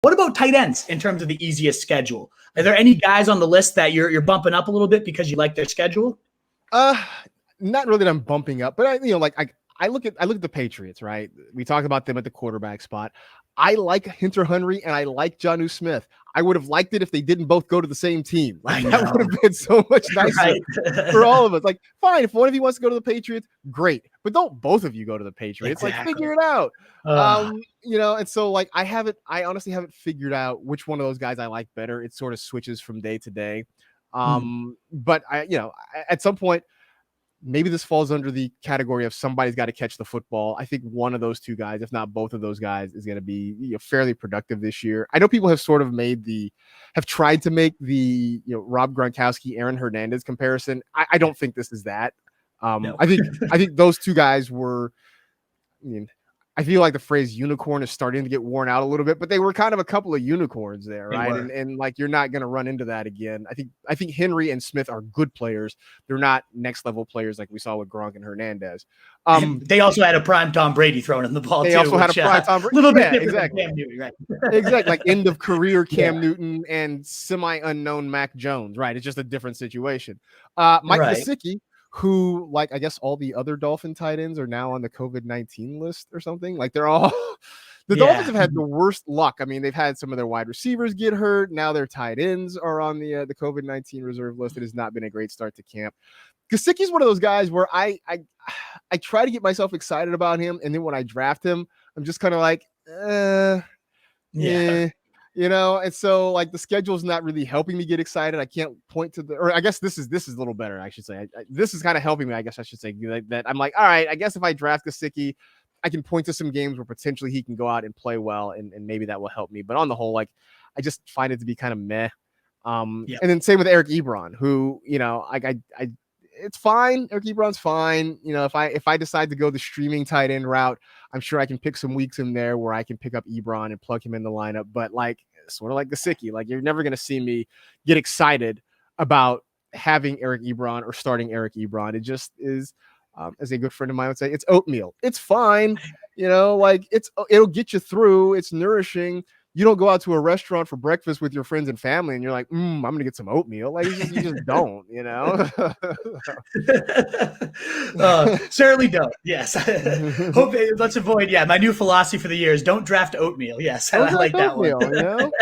What about tight ends in terms of the easiest schedule? Are there any guys on the list that you're bumping up a little bit because you like their schedule? Not really that I'm bumping up, but I look at the Patriots, right? We talked about them at the quarterback spot. I like Hunter Henry and I like Jonnu Smith. I would have liked it if they didn't both go to the same team. Like that would have been so much nicer for all of us. Like, fine, if one of you wants to go to the Patriots, great, but don't both of you go to the Patriots. Exactly. Like, figure it out. And so like I honestly haven't figured out which one of those guys I like better. It sort of switches from day to day. But at some point, maybe this falls under the category of somebody's got to catch the football. I think one of those two guys, if not both of those guys, is going to be fairly productive this year. I know people have sort of have tried to make the Rob Gronkowski, Aaron Hernandez comparison. I don't think this is that. No. I think those two guys were. I feel like the phrase unicorn is starting to get worn out a little bit, but they were kind of a couple of unicorns there, right? And like you're not going to run into that again. I think Henry and Smith are good players. They're not next level players like we saw with Gronk and Hernandez. They also had a prime Tom Brady throwing in the ball. They also had a prime Tom Brady. A little bit different than Cam Newton, right? Exactly, like end of career Cam Newton and semi unknown Mac Jones, right? It's just a different situation. Mike Gesicki, who, like, I guess all the other Dolphin tight ends are now on the COVID-19 list or something. Like, they're all the Dolphins have had the worst luck. I mean, they've had some of their wide receivers get hurt. Now their tight ends are on the COVID-19 reserve list. It has not been a great start to camp. Gesicki's one of those guys where I try to get myself excited about him, and then when I draft him, I'm just kind of like, and so like the schedule is not really helping me get excited. I can't point to or I guess this is a little better. I should say this is kind of helping me. I guess I should say that I'm like, all right, I guess if I draft Gesicki, I can point to some games where potentially he can go out and play well, and maybe that will help me. But on the whole, like I just find it to be kind of meh. And then same with Eric Ebron, who it's fine. Eric Ebron's fine. If I decide to go the streaming tight end route, I'm sure I can pick some weeks in there where I can pick up Ebron and plug him in the lineup. But like sort of like Gesicki, like you're never going to see me get excited about having Eric Ebron or starting Eric Ebron. It just is, as a good friend of mine would say, it's oatmeal. It's fine. Like it'll get you through. It's nourishing. You don't go out to a restaurant for breakfast with your friends and family and you're like, I'm going to get some oatmeal. Like you just don't, Certainly don't. Yes. Let's avoid. My new philosophy for the year is don't draft oatmeal. Yes. I like that one.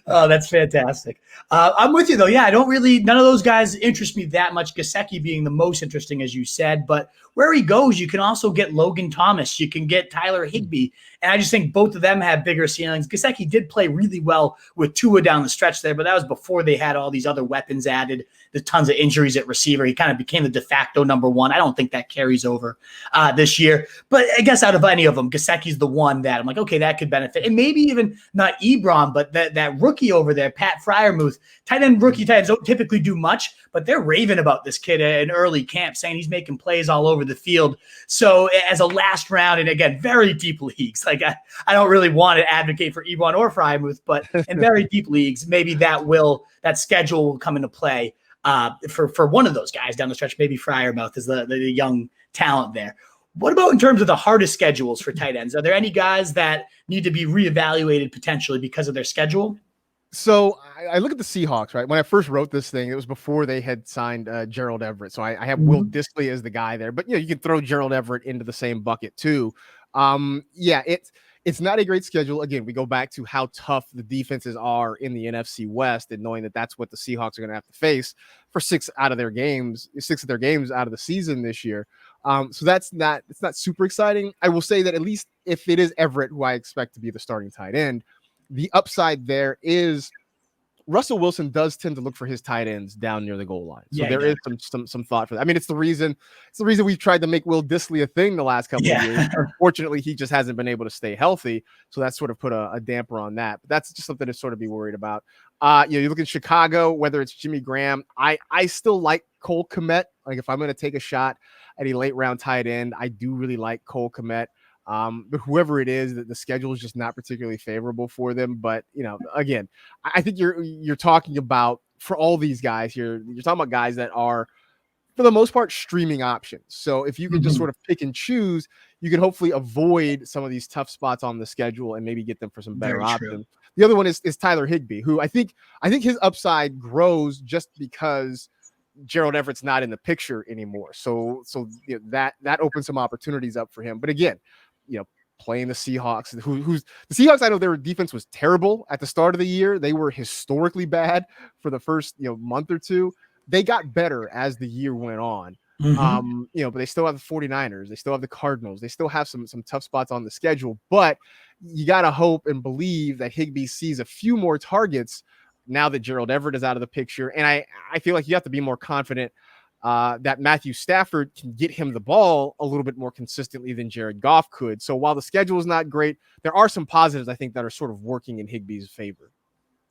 Oh, that's fantastic. I'm with you though. Yeah. None of those guys interest me that much. Gesicki being the most interesting, as you said, but where he goes, you can also get Logan Thomas. You can get Tyler Higbee. And I just think both of them have bigger ceilings. Gesicki did play really well with Tua down the stretch there, but that was before they had all these other weapons added. There's tons of injuries at receiver. He kind of became the de facto number one. I don't think that carries over this year. But I guess out of any of them, Gesicki's the one that I'm like, okay, that could benefit. And maybe even not Ebron, but that rookie over there, Pat Freiermuth, rookie tight ends don't typically do much, but they're raving about this kid in early camp, saying he's making plays all over the field. So as a last round, and again, very deep leagues, like I don't really want to advocate for Ebron or Freiermuth, but in very deep leagues, maybe that schedule will come into play for one of those guys down the stretch. Maybe Freiermuth is the young talent there. What about in terms of the hardest schedules for tight ends? Are there any guys that need to be reevaluated potentially because of their schedule? So I look at the Seahawks, right? When I first wrote this thing, it was before they had signed Gerald Everett. So I have Will Dissly as the guy there, but you can throw Gerald Everett into the same bucket too. It's not a great schedule. Again, we go back to how tough the defenses are in the NFC West, and knowing that that's what the Seahawks are going to have to face for six of their games out of the season this year. So it's not super exciting. I will say that at least if it is Everett, who I expect to be the starting tight end, the upside there is Russell Wilson does tend to look for his tight ends down near the goal line. So there is some thought for that. I mean, it's the reason we've tried to make Will Dissly a thing the last couple of years. Unfortunately, he just hasn't been able to stay healthy. So that's sort of put a damper on that. But that's just something to sort of be worried about. You look at Chicago, whether it's Jimmy Graham, I still like Cole Kmet. Like if I'm going to take a shot at a late round tight end, I do really like Cole Kmet. But whoever it is, that the schedule is just not particularly favorable for them. But again, I think you're talking about, for all these guys here, you're talking about guys that are for the most part, streaming options. So if you can just Mhm. sort of pick and choose, you can hopefully avoid some of these tough spots on the schedule and maybe get them for some better Very true. options. The other one is Tyler Higbee, who I think his upside grows just because Gerald Everett's not in the picture anymore. So that opens some opportunities up for him. But again, playing the Seahawks, who's the Seahawks, I know their defense was terrible at the start of the year. They were historically bad for the first month or two. They got better as the year went on. Mhm. But they still have the 49ers, they still have the Cardinals, they still have some tough spots on the schedule. But you gotta hope and believe that Higbee sees a few more targets now that Gerald Everett is out of the picture. And I feel like you have to be more confident that Matthew Stafford can get him the ball a little bit more consistently than Jared Goff could. So while the schedule is not great, there are some positives, I think, that are sort of working in Higbee's favor.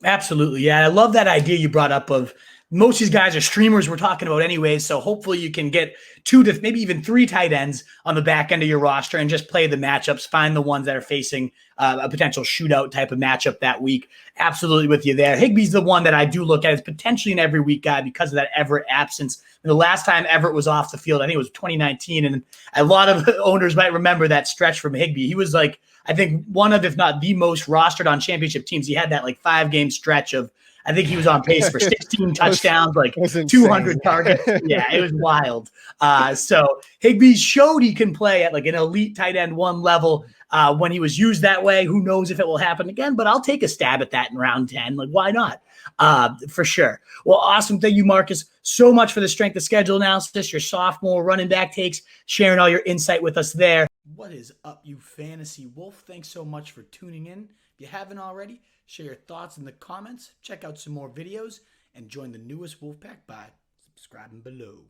Absolutely. Yeah. I love that idea you brought up of most of these guys are streamers we're talking about anyways. So hopefully you can get 2 to maybe even 3 tight ends on the back end of your roster and just play the matchups, find the ones that are facing a potential shootout type of matchup that week. Absolutely with you there. Higbee's the one that I do look at as potentially an every week guy because of that Everett absence. And the last time Everett was off the field, I think it was 2019. And a lot of owners might remember that stretch from Higbee. He was like, I think one of, if not the most rostered on championship teams. He had that like 5-game stretch of, I think he was on pace for 16 touchdowns, like 200 targets. Yeah, it was wild. So Higbee showed he can play at like an elite tight end 1 level when he was used that way. Who knows if it will happen again, but I'll take a stab at that in round 10. Like, why not? For sure. Well, awesome. Thank you, Marcus, so much for the strength of schedule analysis, your sophomore running back takes, sharing all your insight with us there. What is up, you fantasy wolf? Thanks so much for tuning in. If you haven't already, share your thoughts in the comments, check out some more videos, and join the newest Wolfpack by subscribing below.